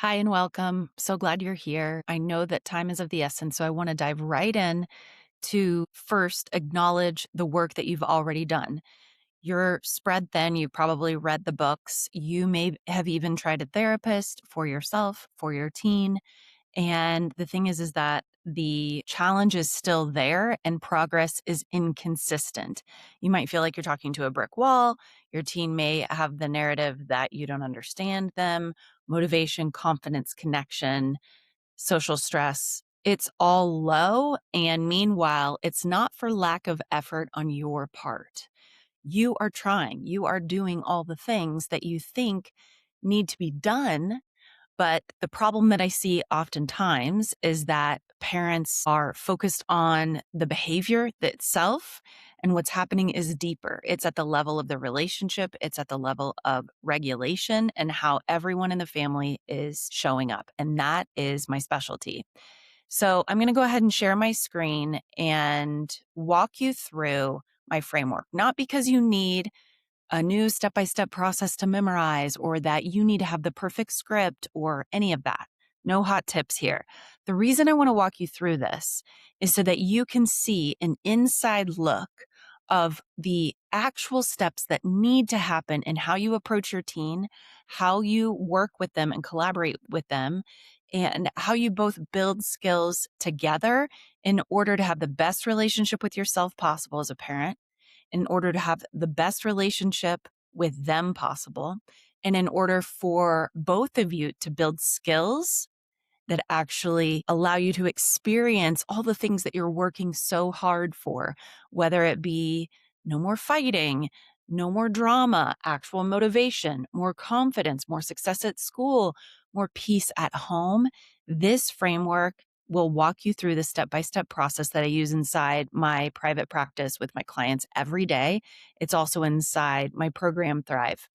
Hi and welcome. So glad you're here. I know that time is of the essence, so I want to dive right in to first acknowledge the work that you've already done. You're spread thin. You've probably read the books. You may have even tried a therapist for yourself, for your teen. And the thing is that the challenge is still there and progress is inconsistent. You might feel like you're talking to a brick wall. Your teen may have the narrative that you don't understand them, motivation, confidence, connection, social stress. It's all low. And meanwhile, it's not for lack of effort on your part. You are trying, you are doing all the things that you think need to be done, but the problem that I see oftentimes is that parents are focused on the behavior itself, and what's happening is deeper. It's at the level of the relationship, it's at the level of regulation and how everyone in the family is showing up. And that is my specialty. So I'm going to go ahead and share my screen and walk you through my framework, not because you need a new step-by-step process to memorize or that you need to have the perfect script or any of that. No hot tips here. The reason I want to walk you through this is so that you can see an inside look of the actual steps that need to happen in how you approach your teen, how you work with them and collaborate with them, and how you both build skills together in order to have the best relationship with yourself possible as a parent, in order to have the best relationship with them possible, and in order for both of you to build skills that actually allow you to experience all the things that you're working so hard for, whether it be no more fighting, no more drama, actual motivation, more confidence, more success at school, more peace at home. This framework will walk you through the step-by-step process that I use inside my private practice with my clients every day. It's also inside my program Thrive.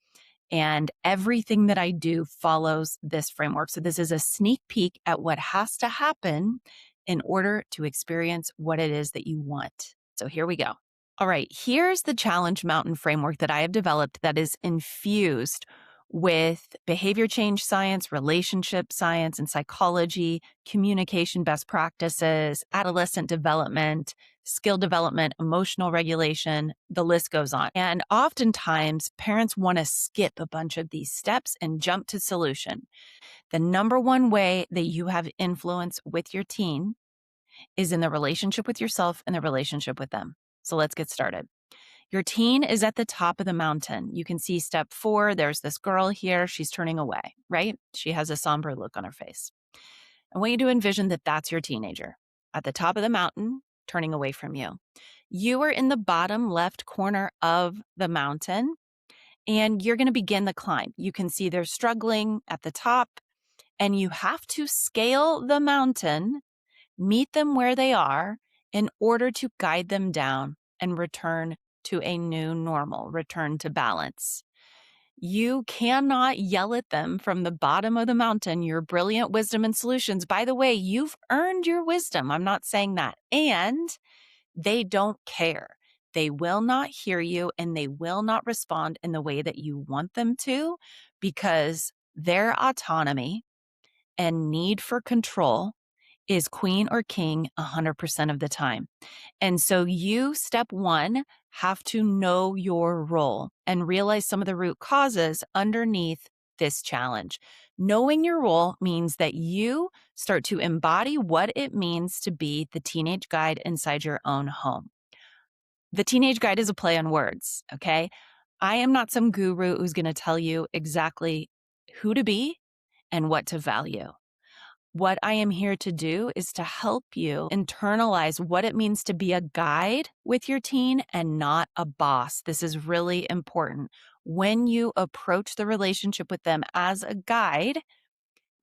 And everything that I do follows this framework. So this is a sneak peek at what has to happen in order to experience what it is that you want. So here we go. All right, here's the Challenge Mountain framework that I have developed that is infused with behavior change science, relationship science, and psychology, communication best practices, adolescent development, skill development, emotional regulation, the list goes on. And oftentimes, parents want to skip a bunch of these steps and jump to solution. The number one way that you have influence with your teen is in the relationship with yourself and the relationship with them. So let's get started. Your teen is at the top of the mountain. You can see step 4. There's this girl here. She's turning away, right? She has a somber look on her face. I want you to envision that that's your teenager at the top of the mountain, turning away from you. You are in the bottom left corner of the mountain, and you're going to begin the climb. You can see they're struggling at the top, and you have to scale the mountain, meet them where they are in order to guide them down and return to a new normal, return to balance. You cannot yell at them from the bottom of the mountain, your brilliant wisdom and solutions. By the way, you've earned your wisdom. I'm not saying that. And they don't care. They will not hear you and they will not respond in the way that you want them to because their autonomy and need for control is queen or king 100% of the time. And so you, step 1, have to know your role and realize some of the root causes underneath this challenge. Knowing your role means that you start to embody what it means to be the teenage guide inside your own home. The teenage guide is a play on words, okay? I am not some guru who's going to tell you exactly who to be and what to value. What I am here to do is to help you internalize what it means to be a guide with your teen and not a boss. This is really important. When you approach the relationship with them as a guide,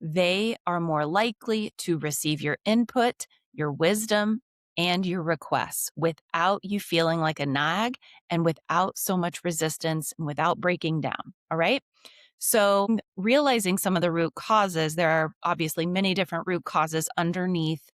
they are more likely to receive your input, your wisdom, and your requests without you feeling like a nag and without so much resistance and without breaking down. All right. So realizing some of the root causes, there are obviously many different root causes underneath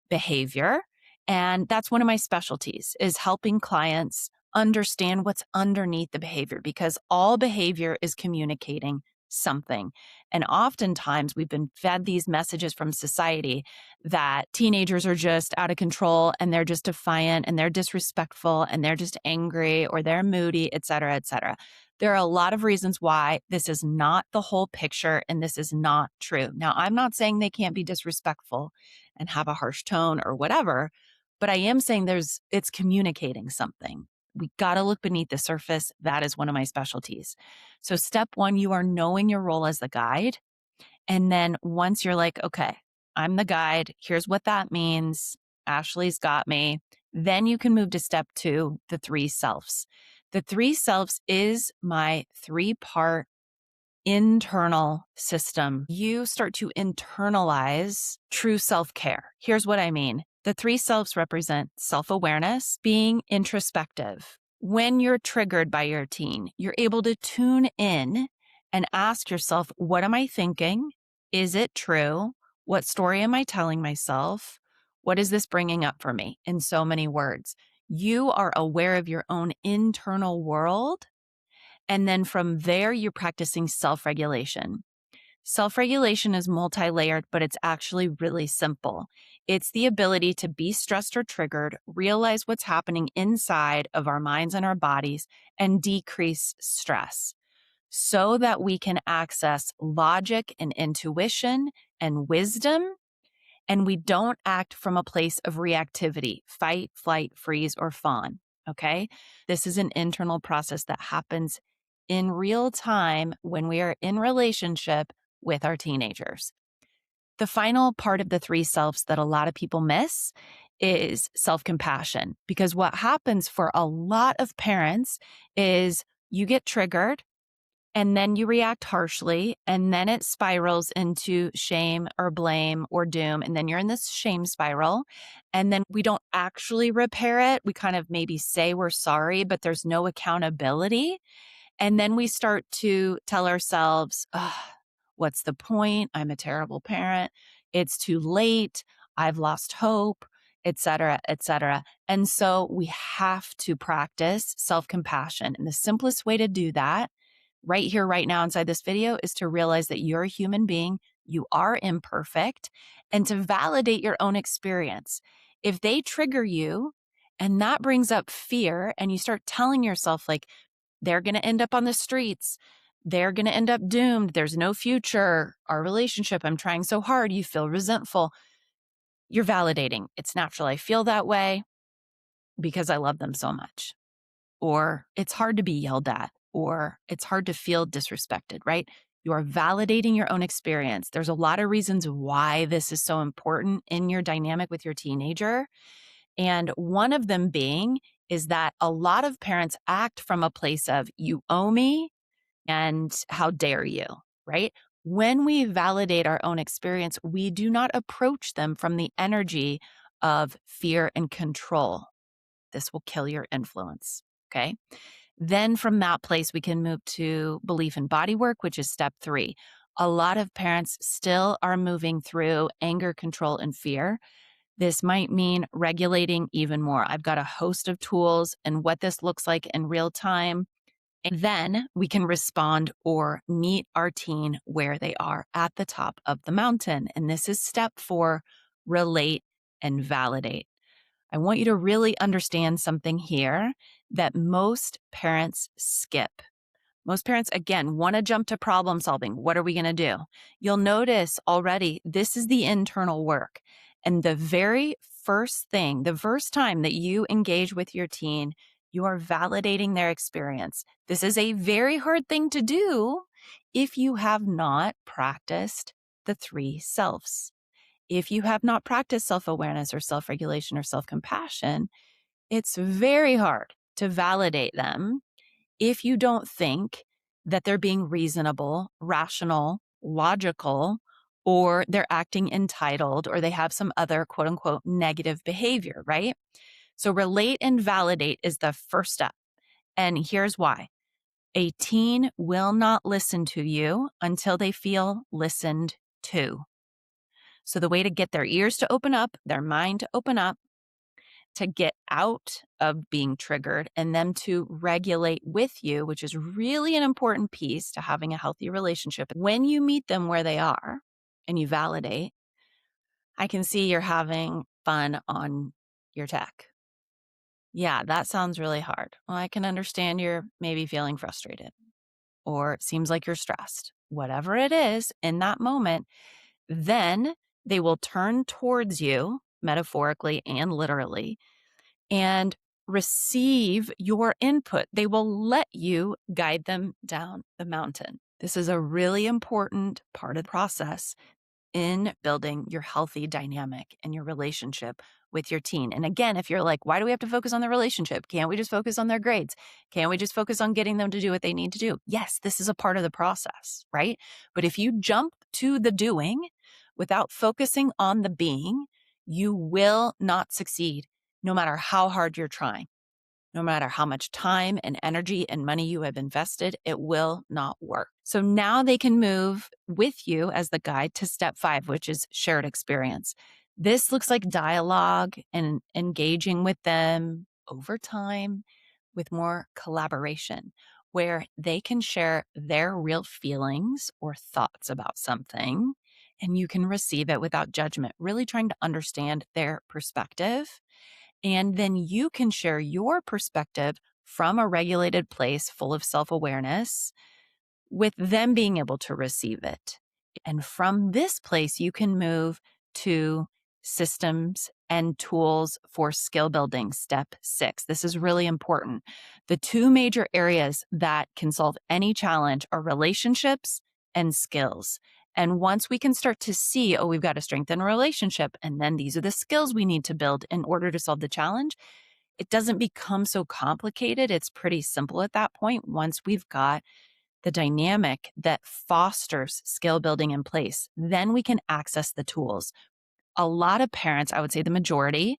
behavior. And that's one of my specialties is helping clients understand what's underneath the behavior because all behavior is communicating something. And oftentimes we've been fed these messages from society that teenagers are just out of control and they're just defiant and they're disrespectful and they're just angry or they're moody, et cetera, et cetera. There are a lot of reasons why this is not the whole picture and this is not true. Now, I'm not saying they can't be disrespectful and have a harsh tone or whatever, but I am saying it's communicating something. We got to look beneath the surface. That is one of my specialties. So step one, you are knowing your role as the guide. And then once you're like, okay, I'm the guide, here's what that means. Ashley's got me. Then you can move to step two, the three selves. The three selves is my 3-part internal system. You start to internalize true self-care. Here's what I mean. The three selves represent self-awareness, being introspective. When you're triggered by your teen, you're able to tune in and ask yourself, what am I thinking? Is it true? What story am I telling myself? What is this bringing up for me? In so many words, you are aware of your own internal world. And then from there, you're practicing self-regulation. Self-regulation is multi-layered, but it's actually really simple. It's the ability to be stressed or triggered, realize what's happening inside of our minds and our bodies, and decrease stress so that we can access logic and intuition and wisdom, and we don't act from a place of reactivity, fight, flight, freeze, or fawn. Okay? This is an internal process that happens in real time when we are in relationship with our teenagers. The final part of the three selves that a lot of people miss is self-compassion, because what happens for a lot of parents is you get triggered and then you react harshly, and then it spirals into shame or blame or doom. And then you're in this shame spiral. And then we don't actually repair it. We kind of maybe say we're sorry, but there's no accountability. And then we start to tell ourselves, what's the point? I'm a terrible parent. It's too late. I've lost hope, et cetera, et cetera. And so we have to practice self-compassion. And the simplest way to do that right here, right now, inside this video is to realize that you're a human being, you are imperfect, and to validate your own experience. If they trigger you and that brings up fear, and you start telling yourself, like, they're going to end up on the streets, they're going to end up doomed, there's no future, our relationship, I'm trying so hard, you feel resentful, you're validating. It's natural. I feel that way because I love them so much. Or it's hard to be yelled at, or it's hard to feel disrespected, right? You are validating your own experience. There's a lot of reasons why this is so important in your dynamic with your teenager. And one of them being is that a lot of parents act from a place of, you owe me and how dare you, right? When we validate our own experience, we do not approach them from the energy of fear and control. This will kill your influence. Okay. Then from that place, we can move to belief in body work, which is step 3. A lot of parents still are moving through anger, control, and fear. This might mean regulating even more. I've got a host of tools and what this looks like in real time. And then we can respond or meet our teen where they are at the top of the mountain. And this is step 4, relate and validate. I want you to really understand something here that most parents skip. Most parents, again, want to jump to problem solving. What are we going to do? You'll notice already, this is the internal work. And the very first thing, the first time that you engage with your teen, you are validating their experience. This is a very hard thing to do if you have not practiced the 3 selves. If you have not practiced self-awareness or self-regulation or self-compassion, it's very hard to validate them if you don't think that they're being reasonable, rational, logical, or they're acting entitled, or they have some other quote unquote negative behavior, right? So relate and validate is the first step. And here's why. A teen will not listen to you until they feel listened to. So the way to get their ears to open up, their mind to open up, to get out of being triggered and them to regulate with you, which is really an important piece to having a healthy relationship. When you meet them where they are and you validate, I can see you're having fun on your tech. Yeah, that sounds really hard. Well, I can understand you're maybe feeling frustrated or it seems like you're stressed. Whatever it is in that moment, then they will turn towards you, metaphorically and literally, and receive your input. They will let you guide them down the mountain. This is a really important part of the process in building your healthy dynamic and your relationship with your teen. And again, if you're like, why do we have to focus on the relationship? Can't we just focus on their grades? Can't we just focus on getting them to do what they need to do? Yes, this is a part of the process, right? But if you jump to the doing without focusing on the being, you will not succeed no matter how hard you're trying. No matter how much time and energy and money you have invested, it will not work. So now they can move with you as the guide to step 5, which is shared experience. This looks like dialogue and engaging with them over time with more collaboration, where they can share their real feelings or thoughts about something, and you can receive it without judgment, really trying to understand their perspective. And then you can share your perspective from a regulated place full of self-awareness with them being able to receive it. And from this place, you can move to systems and tools for skill building, step 6. This is really important. The 2 major areas that can solve any challenge are relationships and skills. And once we can start to see, oh, we've got to strengthen a relationship, and then these are the skills we need to build in order to solve the challenge, it doesn't become so complicated. It's pretty simple at that point once we've got the dynamic that fosters skill building in place. Then we can access the tools. A lot of parents, I would say the majority,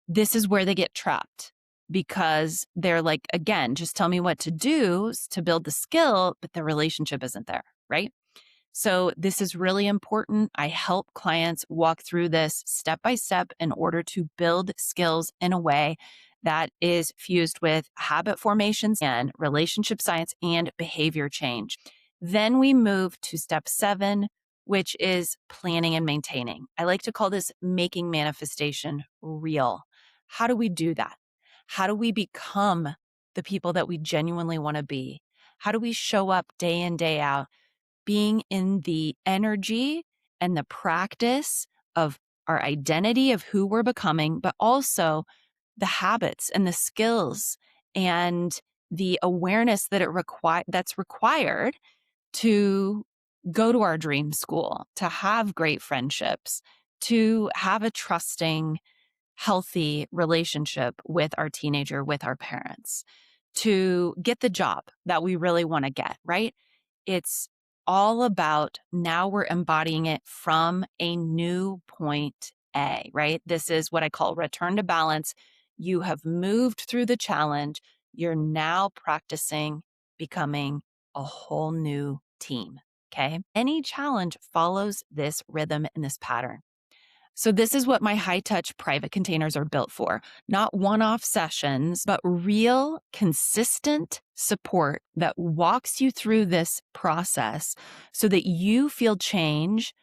this is where they get trapped because they're like, again, just tell me what to do to build the skill, but the relationship isn't there, right? So this is really important. I help clients walk through this step by step in order to build skills in a way that is fused with habit formations and relationship science and behavior change. Then we move to step 7, which is planning and maintaining. I like to call this making manifestation real. How do we do that? How do we become the people that we genuinely want to be? How do we show up day in, day out, being in the energy and the practice of our identity of who we're becoming, but also the habits and the skills and the awareness that that's required to go to our dream school, to have great friendships, to have a trusting, healthy relationship with our teenager, with our parents, to get the job that we really want to get, right? It's all about now we're embodying it from a new point A, right? This is what I call return to balance. You have moved through the challenge. You're now practicing becoming a whole new team. Okay. Any challenge follows this rhythm and this pattern. So this is what my high touch private containers are built for. Not one-off sessions, but real consistent support that walks you through this process so that you feel change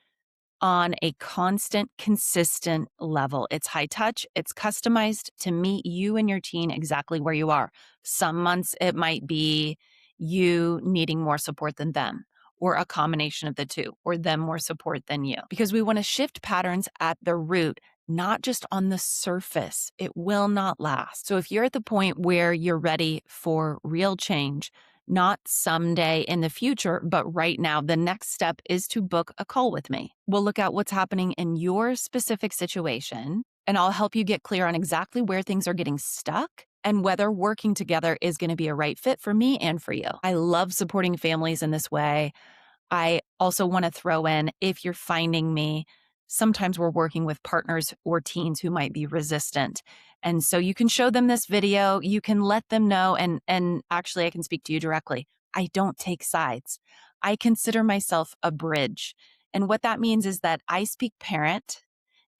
on a constant, consistent level. It's high touch. It's customized to meet you and your teen exactly where you are. Some months it might be you needing more support than them, or a combination of the two, or them more support than you. Because we want to shift patterns at the root, not just on the surface. It will not last. So if you're at the point where you're ready for real change, not someday in the future, but right now, the next step is to book a call with me. We'll look at what's happening in your specific situation, and I'll help you get clear on exactly where things are getting stuck and whether working together is going to be a right fit for me and for you. I love supporting families in this way. I also want to throw in, if you're finding me, sometimes we're working with partners or teens who might be resistant. And so you can show them this video, you can let them know, and actually I can speak to you directly. I don't take sides. I consider myself a bridge. And what that means is that I speak parent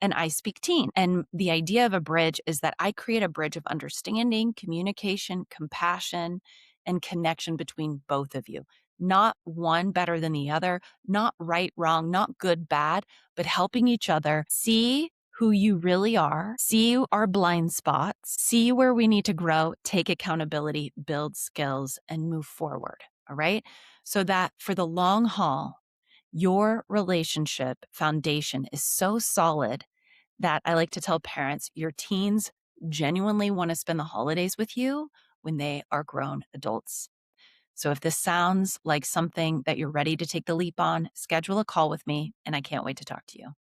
and I speak teen. And the idea of a bridge is that I create a bridge of understanding, communication, compassion, and connection between both of you. Not one better than the other, not right, wrong, not good, bad, but helping each other see who you really are, see our blind spots, see where we need to grow, take accountability, build skills, and move forward. All right. So that for the long haul, your relationship foundation is so solid that I like to tell parents your teens genuinely want to spend the holidays with you when they are grown adults. So if this sounds like something that you're ready to take the leap on, schedule a call with me, and I can't wait to talk to you.